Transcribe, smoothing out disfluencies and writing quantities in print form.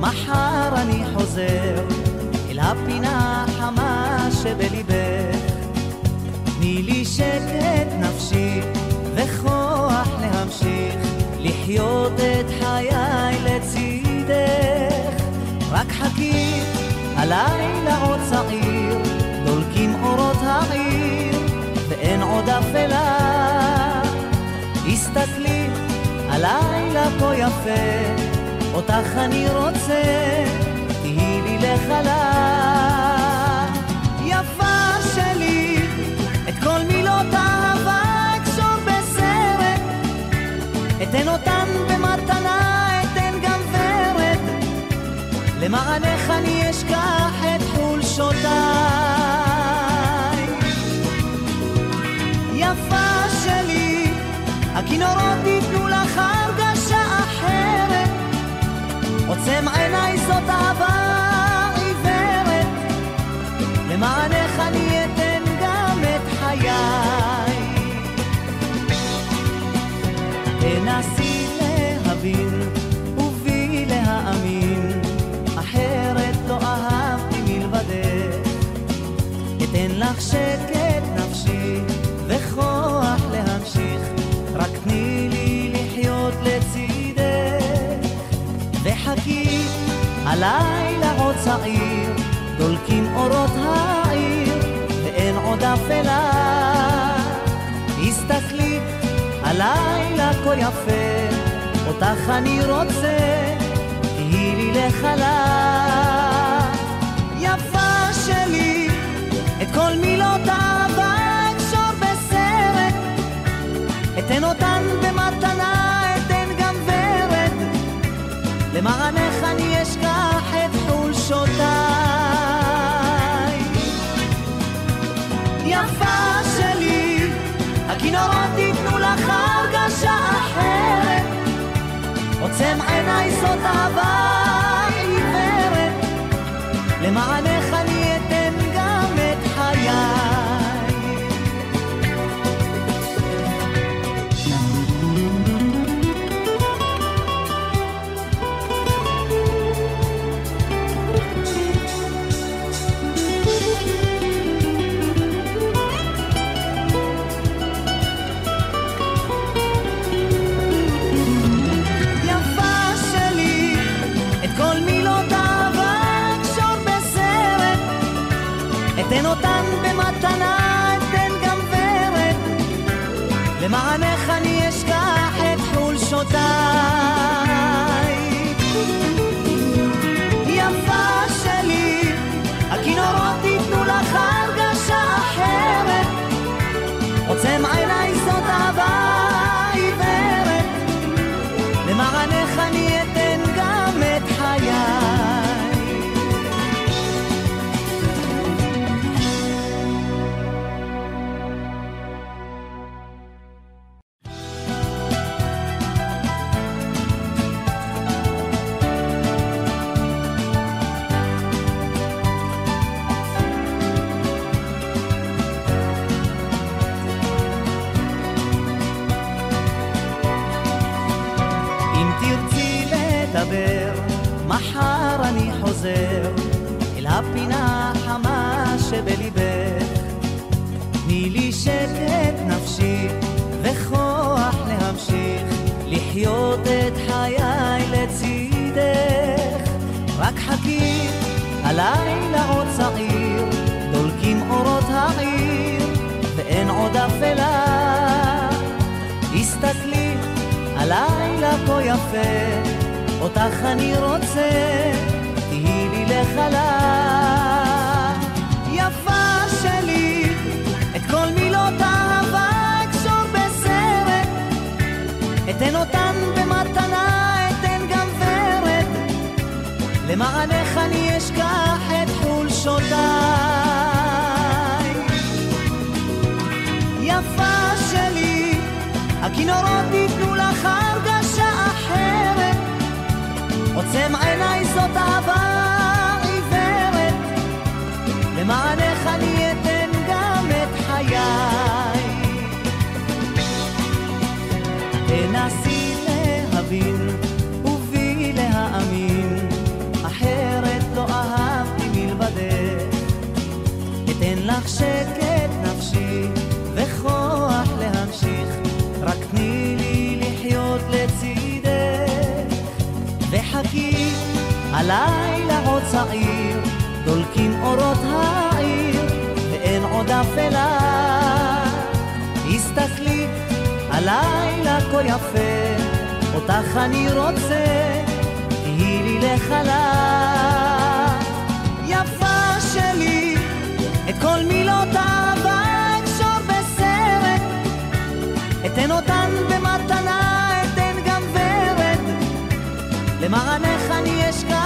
מחר אני חוזר אל הפינה החמה שבליבך. תני לי שקט נפשי וכוח להמשיך לחיות את חיי לצידך. רק חכי, הלילה עוד צעיר, דולקים אורות העיר ואין עוד אפלה. הסתכלי, הלילה כה יפה, אותך אני רוצה, תהי לי לחלה. יפה שלי, את כל מילות אהבה אקשור בסרט, אתן אותן במתנה, אתן גם ורד, למענך אני אשכח את חולשותיי. יפה שלי, הכינורות ייתנו לך הרגשה אחרת, עוצם עיניי זאת אהבה עיוורת, למענך אני אתן גם את חיי. תנסי להבין ובי להאמין, אחרת לא אהבתי מלבדך. אתן לך שקט נפשי וכוח להמשיך, רק תני לי לחיות לצידך. וחכי, הלילה עוד צעיר, דולקים אורות העיר ואין עוד אפלה. הסתכלי, הלילה כה יפה, אותך אני רוצה, תהי לי לחלה. יפה שלי, את כל מילות אהבה אקשור בסרט, אתן אותן במתנה, אתן גם ורד, למענך אני אשכח את חולשותיי. יפה שלי, הכינורות ייתנו לך הרגשה אחרת, עוצם עיניי זאת אהבה עיוורת, למענך אני אתן גם את חיי. אתן אותן במתנה, אתן גם ורד, למענך אני אשכח את חולשותיי. יפה שלי, הכינורות ייתנו לך הרגשה אחרת, עוצם עיניי זאת אהבה עיוורת, למענך אני אתן גם את חיי. מחר אני חוזר אל הפינה החמה שבליבך. תני לי שקט נפשי וכוח להמשיך לחיות את חיי לצידך. רק חכי, הלילה עוד צעיר, דולקים אורות העיר ואין עוד אפלה. הסתכלי, הלילה כה יפה, אותך אני רוצה, תהי לי לחלה. יפה שלי, את כל מילות אהבה אקשור בסרט, אתן אותן במתנה, אתן גם ורד, למענך אני אשכח את חולשותיי. יפה שלי, הכינורות ייתנו לך הרגשה אחרת, עוצם עיניי זאת אהבה עיוורת, למענך אני אתן גם את חיי. תנסי להבין ובי להאמין, לך שקט נפשי וכוח להמשיך, רק תני לי לחיות לצידך. וחכי, הלילה עוד צעיר, דולקים אורות העיר ואין עוד אפלה. הסתכלי, הלילה כה יפה, אותך אני רוצה, תהי לי לחלה. יפה שלי, את כל מילות אהבה אקשור בסרט, אתן אותן במתנה, אתן גם ורד, למענך אני אשכח